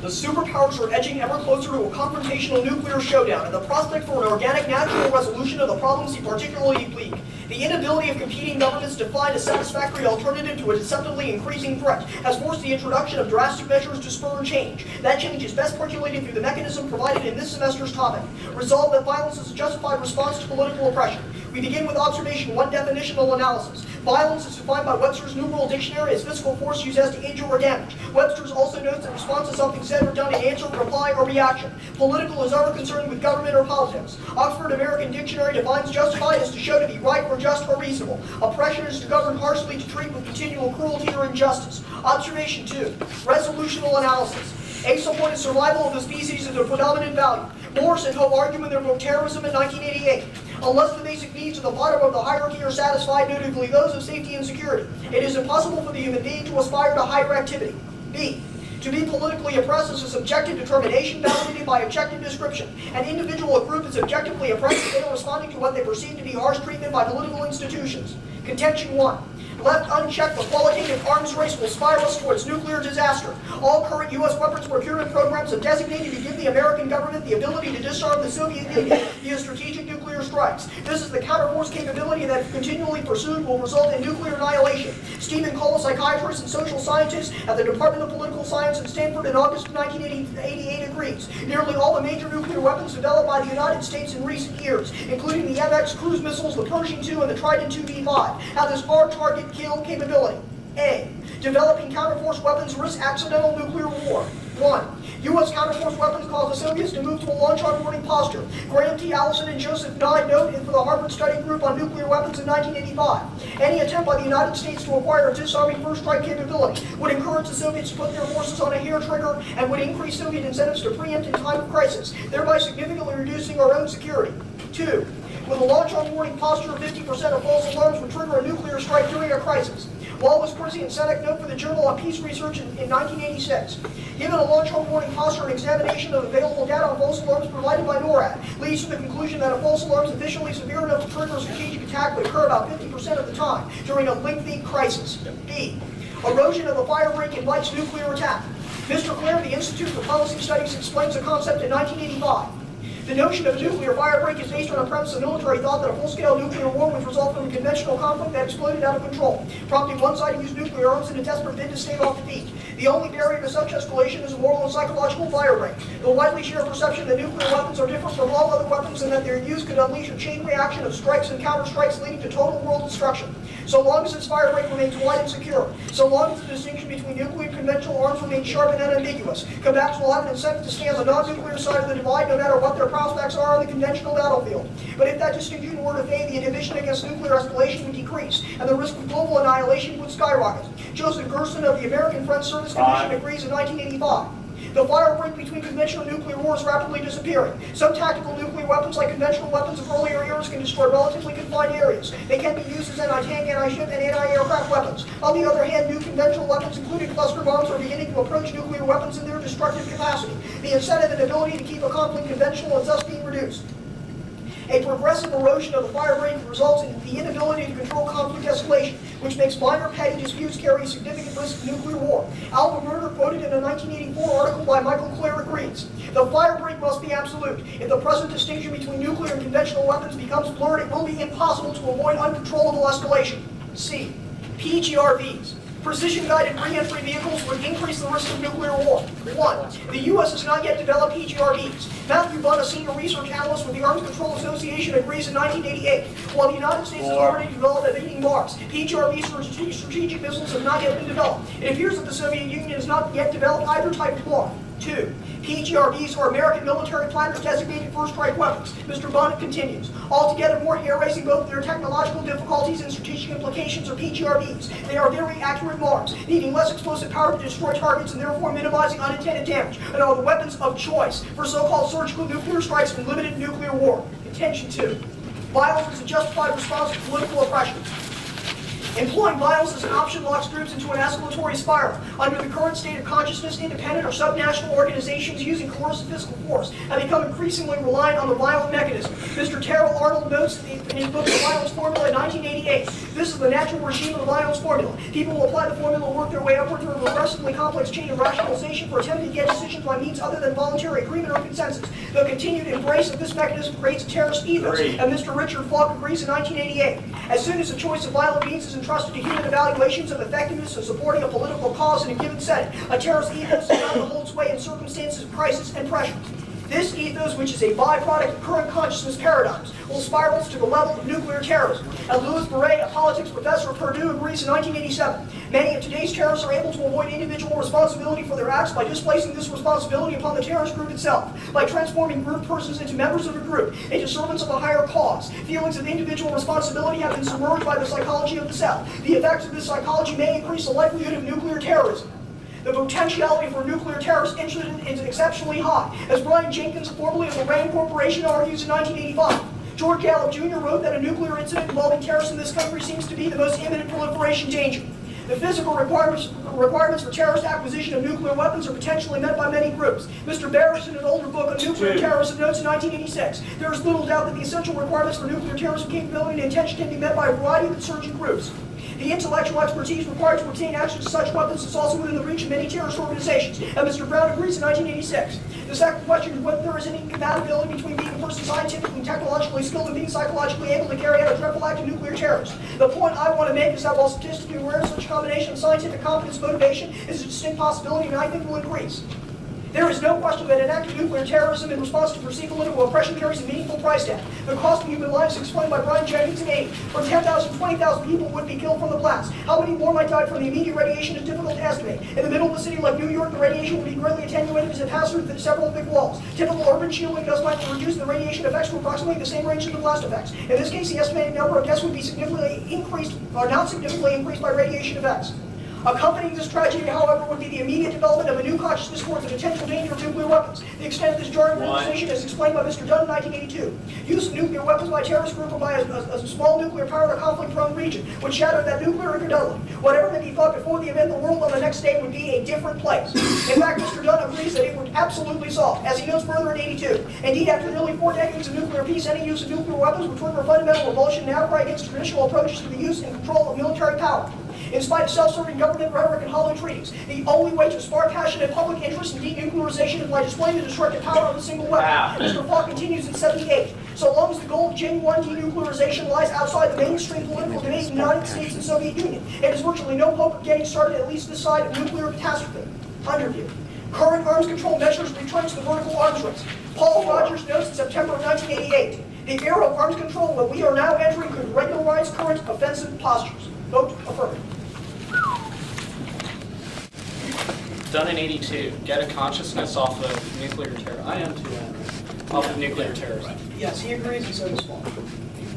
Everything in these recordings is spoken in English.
The superpowers are edging ever closer to a confrontational nuclear showdown, and the prospect for an organic, natural resolution of the problem seems particularly bleak. The inability of competing governments to find a satisfactory alternative to a deceptively increasing threat has forced the introduction of drastic measures to spur change. That change is best percolated through the mechanism provided in this semester's topic. Resolve that violence is a justified response to political oppression. We begin with observation 1, definitional analysis. Violence is defined by Webster's New World Dictionary as physical force used as to injure or damage. Webster's also notes that response to something said or done in answer, reply, or reaction. Political is ever concerned with government or politics. Oxford American Dictionary defines justified as to show to be right or just or reasonable. Oppression is to govern harshly, to treat with continual cruelty or injustice. Observation 2, resolutional analysis. A supported survival of the species is a predominant value. Morse and Poe argue in their book Terrorism in 1988. Unless the basic needs at the bottom of the hierarchy are satisfied, notably those of safety and security, it is impossible for the human being to aspire to higher activity. B. To be politically oppressed is a subjective determination validated by objective description. An individual or group is objectively oppressed if they are responding to what they perceive to be harsh treatment by political institutions. Contention 1. Left unchecked, the qualitative arms race will spiral us towards nuclear disaster. All current U.S. weapons procurement programs have designated to give the American government the ability to disarm the Soviet Union via strategic nuclear strikes. This is the counterforce capability that, if continually pursued, will result in nuclear annihilation. Stephen Cole, a psychiatrist and social scientist at the Department of Political Science at Stanford in August of 1988 agrees. Nearly all the major nuclear weapons developed by the United States in recent years, including the MX cruise missiles, the Pershing II, and the Trident II-V5, have this hard target kill capability. A. Developing counterforce weapons risk accidental nuclear war. 1. U.S. counterforce weapons cause the Soviets to move to a launch on warning posture. Graham T. Allison and Joseph Nye note for the Harvard Study Group on Nuclear Weapons in 1985. Any attempt by the United States to acquire a disarming first strike capability would encourage the Soviets to put their forces on a hair trigger and would increase Soviet incentives to preempt in time of crisis, thereby significantly reducing our own security. 2. With a launch on warning posture, 50% of false alarms would trigger a nuclear strike during a crisis. Wallace, Percy, and Seneck note for the Journal on Peace Research in 1986. Given a launch on warning posture, and examination of available data on false alarms provided by NORAD leads to the conclusion that a false alarm sufficiently severe enough to trigger a strategic attack would occur about 50% of the time during a lengthy crisis. B. Erosion of the fire break invites nuclear attack. Mr. Clare of the Institute for Policy Studies explains the concept in 1985. The notion of a nuclear firebreak is based on a premise of military thought that a full-scale nuclear war would result from a conventional conflict that exploded out of control, prompting one side to use nuclear arms in a desperate bid to stave off defeat. The only barrier to such escalation is a moral and psychological firebreak. The widely shared perception that nuclear weapons are different from all other weapons and that their use could unleash a chain reaction of strikes and counter-strikes leading to total world destruction. So long as its firebreak remains wide and secure, so long as the distinction between nuclear and conventional arms remains sharp and unambiguous, combatants will have an incentive to stay on the non-nuclear side of the divide no matter what their prospects are on the conventional battlefield. But if that distinction were to fade, the inhibition against nuclear escalation would decrease, and the risk of global annihilation would skyrocket. Joseph Gerson of the American Friends Service Commission agrees in 1985. The fire break between conventional nuclear war is rapidly disappearing. Some tactical nuclear weapons, like conventional weapons of earlier eras, can destroy relatively confined areas. They can be used as anti-tank, anti-ship, and anti-aircraft weapons. On the other hand, new conventional weapons, including cluster bombs, are beginning to approach nuclear weapons in their destructive capacity. The incentive and ability to keep a conflict conventional is thus being reduced. A progressive erosion of the fire break results in the inability to control conflict escalation, which makes minor petty disputes carry a significant risk of nuclear war. Alva Murder, quoted in a 1984 article by Michael Clare, agrees. The fire break must be absolute. If the present distinction between nuclear and conventional weapons becomes blurred, it will be impossible to avoid uncontrollable escalation. C. PGRVs. Precision-guided re-entry vehicles would increase the risk of nuclear war. 1. The U.S. has not yet developed PGRVs. Matthew Bunn, a senior research analyst with the Arms Control Association, agrees in 1988. While the United States has already developed a leading Mars, PGRVs for strategic missiles have not yet been developed. It appears that the Soviet Union has not yet developed either type of bomb. 2. PGRVs are American military planners designated first strike weapons. Mr. Bonnet continues. Altogether more hair-raising both their technological difficulties and strategic implications are PGRVs. They are very accurate bombs, needing less explosive power to destroy targets and therefore minimizing unintended damage, and are the weapons of choice for so-called surgical nuclear strikes and limited nuclear war. Contention 2. Violence is a justified response to political oppression. Employing violence as an option locks groups into an escalatory spiral. Under the current state of consciousness, independent or subnational organizations using coercive physical force have become increasingly reliant on the violent mechanism. Mr. Terrell Arnold notes in his book The Violence Formula in 1988, this is the natural regime of the violence formula. People will apply the formula and work their way upward through a progressively complex chain of rationalization for attempting to get decisions by means other than voluntary agreement or consensus. The continued embrace of this mechanism creates a terrorist ethos, and Mr. Richard Falk agrees in 1988. As soon as the choice of violent means is entrusted to human evaluations of effectiveness of supporting a political cause in a given setting, a terrorist ethos is bound to hold sway in circumstances of crisis and pressure. This ethos, which is a byproduct of current consciousness paradigms, will spiral to the level of nuclear terrorism. As Louis Beret, a politics professor at Purdue, agrees in 1987, many of today's terrorists are able to avoid individual responsibility for their acts by displacing this responsibility upon the terrorist group itself, by transforming group persons into members of a group, into servants of a higher cause. Feelings of individual responsibility have been submerged by the psychology of the self. The effects of this psychology may increase the likelihood of nuclear terrorism. The potentiality for nuclear terrorist incident is exceptionally high, as Brian Jenkins, formerly of the RAND Corporation, argues in 1985. George Gallup Jr. wrote that a nuclear incident involving terrorists in this country seems to be the most imminent proliferation danger. The physical requirements for terrorist acquisition of nuclear weapons are potentially met by many groups. Mr. Barris, in an older book on nuclear terrorism, notes in 1986, there is little doubt that the essential requirements for nuclear terrorism capability and intention can be met by a variety of insurgent groups. The intellectual expertise required to obtain access to such weapons is also within the reach of many terrorist organizations, and Mr. Brown agrees in 1986. The second question is whether there is any incompatibility between being a person scientifically and technologically skilled and being psychologically able to carry out a dreadful act of nuclear terrorism. The point I want to make is that while statistically aware of such a combination of scientific competence motivation is a distinct possibility and I think will increase. There is no question that an act of nuclear terrorism in response to perceived political oppression carries a meaningful price tag. The cost of human lives is explained by Brian Jenkins in 80. From 10,000 to 20,000 people would be killed from the blast. How many more might die from the immediate radiation is difficult to estimate. In the middle of a city like New York, the radiation would be greatly attenuated as it passed through several thick walls. Typical urban shielding does much to reduce the radiation effects to approximately the same range as the blast effects. In this case, the estimated number of deaths would be significantly increased, or not significantly increased by radiation effects. Accompanying this tragedy, however, would be the immediate development of a new consciousness towards the potential danger of nuclear weapons. The extent of this jarring realization is explained by Mr. Dunn in 1982. Use of nuclear weapons by a terrorist group or by a small nuclear power in a conflict-prone region would shatter that nuclear infidelity. Whatever may be thought before the event, the world on the next day would be a different place. In fact, Mr. Dunn agrees that it would absolutely solve, as he notes further in 82. Indeed, after nearly 4 decades of nuclear peace, any use of nuclear weapons would trigger a fundamental revulsion and outcry against traditional approaches to the use and control of military power. In spite of self-serving government rhetoric and hollow treaties, the only way to spark passionate public interest in denuclearization is by displaying the destructive power of a single weapon. Mr. Falk continues in 78. So long as the goal of genuine denuclearization lies outside the mainstream political debate in the United States and Soviet Union, it is virtually no hope of getting started at least this side of nuclear catastrophe. Underview. Current arms control measures retrench the vertical arms race. Paul Rogers notes in September of 1988, the era of arms control that we are now entering could regularize current offensive postures. Vote affirmative. Done in 82. Get a consciousness off of nuclear terror. I am too. Off of nuclear terrorism. Yes, he agrees and so does Paul.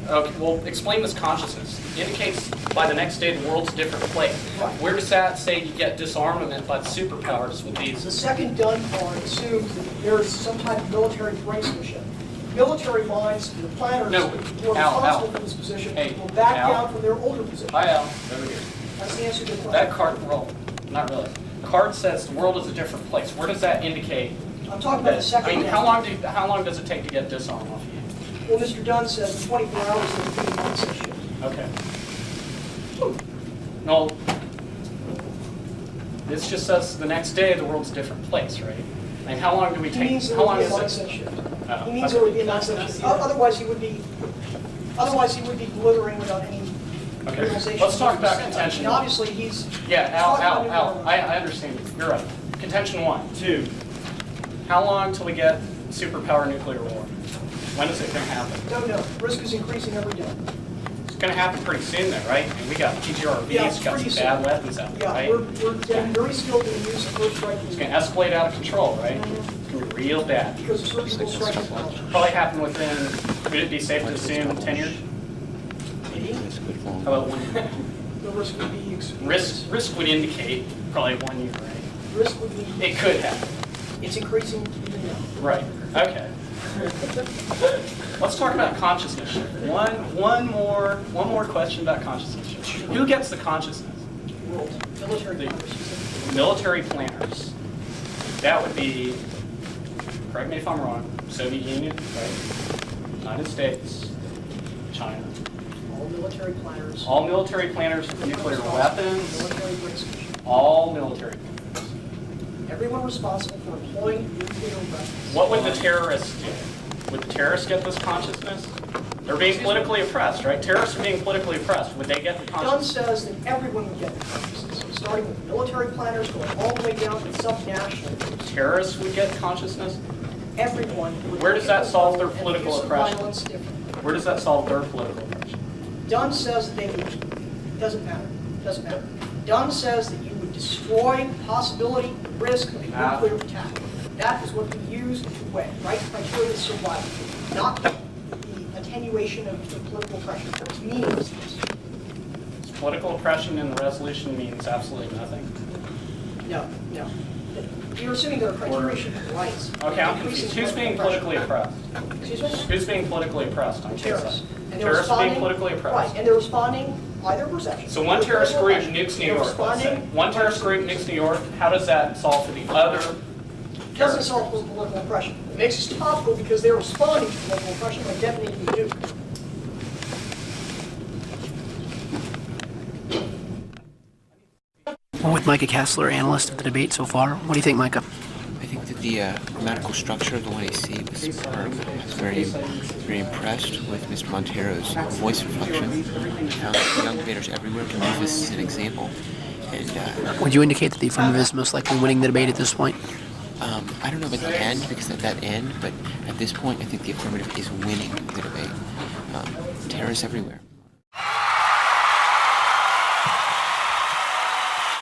Okay, well, explain this consciousness. Indicates by the next day the world's a different place. Right. Where does that say you get disarmament by the superpowers with these? The second Dunn part assumes that there is some type of military brinksmanship. Military minds, the planners who are responsible for this position, will back down from their older position. Hi, Al. Over here. That's the answer to the question. That card, well, not really. Card says the world is a different place. Where does that indicate? I'm talking about the second. I mean, how long does it take to get disarm off of you? Well, Mr. Dunn says in 24 hours they would be in mindset shift. Okay. No, this just says the next day the world's a different place, right? And how long do we take? He means there how would long be a is mindset it? shift. Oh, He means okay. there would be a mindset shift. Otherwise he would be glittering without any Okay. realization. Let's talk about And contention. obviously he's Yeah, talking about Al. nuclear I understand. You're right. Contention 1. 2. How long till we get superpower nuclear war? When is it going to happen? Don't know. Risk is increasing every day. It's going to happen pretty soon, though, right? And we got PGRVs, Yeah, it's got pretty some bad soon. weapons out there, Yeah, right? we're getting very skilled in the use of first strike. It's going to escalate out of control, right? It's going to be real bad. Because of surgical strike technology. Probably happen within, would it be safe to assume, 10 years? Maybe. How about 1 year? The risk would be Risk would indicate probably 1 year, right? Risk would be. It could happen. It's increasing even now. Right. Okay. Let's talk about consciousness shift. One more question about consciousness shift. Who gets the consciousness? World. Military The planners. military planners. That would be, correct me if I'm wrong, Soviet Union, right? United States, China. All military planners. All military planners with nuclear weapons. Military risk. All military planners. Everyone responsible for employing nuclear weapons. What would the terrorists do? Would the terrorists get this consciousness? They're being politically oppressed, right? Terrorists are being politically oppressed. Would they get the Dunn consciousness? says that everyone would get the consciousness, starting with military planners, going all the way down to sub-national groups. Terrorists would get consciousness? Everyone would. Where does that solve their and the political use of oppression? violence differently. Where does that solve their political oppression? Dunn says that they would, doesn't matter, doesn't matter. Dunn says that you would destroy the possibility, risk of a nuclear attack. That is what we use to weigh, right criteria of survival, not the attenuation of the political pressure. It's meaninglessness. Political oppression in the resolution means absolutely nothing. No, no. You're assuming there are criteria of rights. Okay, I'm confused. Who's being politically oppressed? Excuse me? Who's being politically oppressed on case Terrorists. side? And they're Terrorists are being responding- politically oppressed. Right, and they're responding either perception. So one terrorist group nukes New They're York, let's say. responding- One terrorist group nukes New York. How does that solve for the other Doesn't terrorist solve groups? political oppression. It makes us topical because they're responding to political oppression by detonating the nuke. Well, with Micah Kessler, analyst of the debate so far, what do you think, Micah? I think that the grammatical structure of the 1AC was superb. I was very impressed with Mr. Montero's voice inflection. I found that young debaters everywhere can use this as an example. And Would you indicate that the affirmative is most likely winning the debate at this point? I don't know about the end, because at that end, but at this point, I think the affirmative is winning the debate. Terrorists everywhere.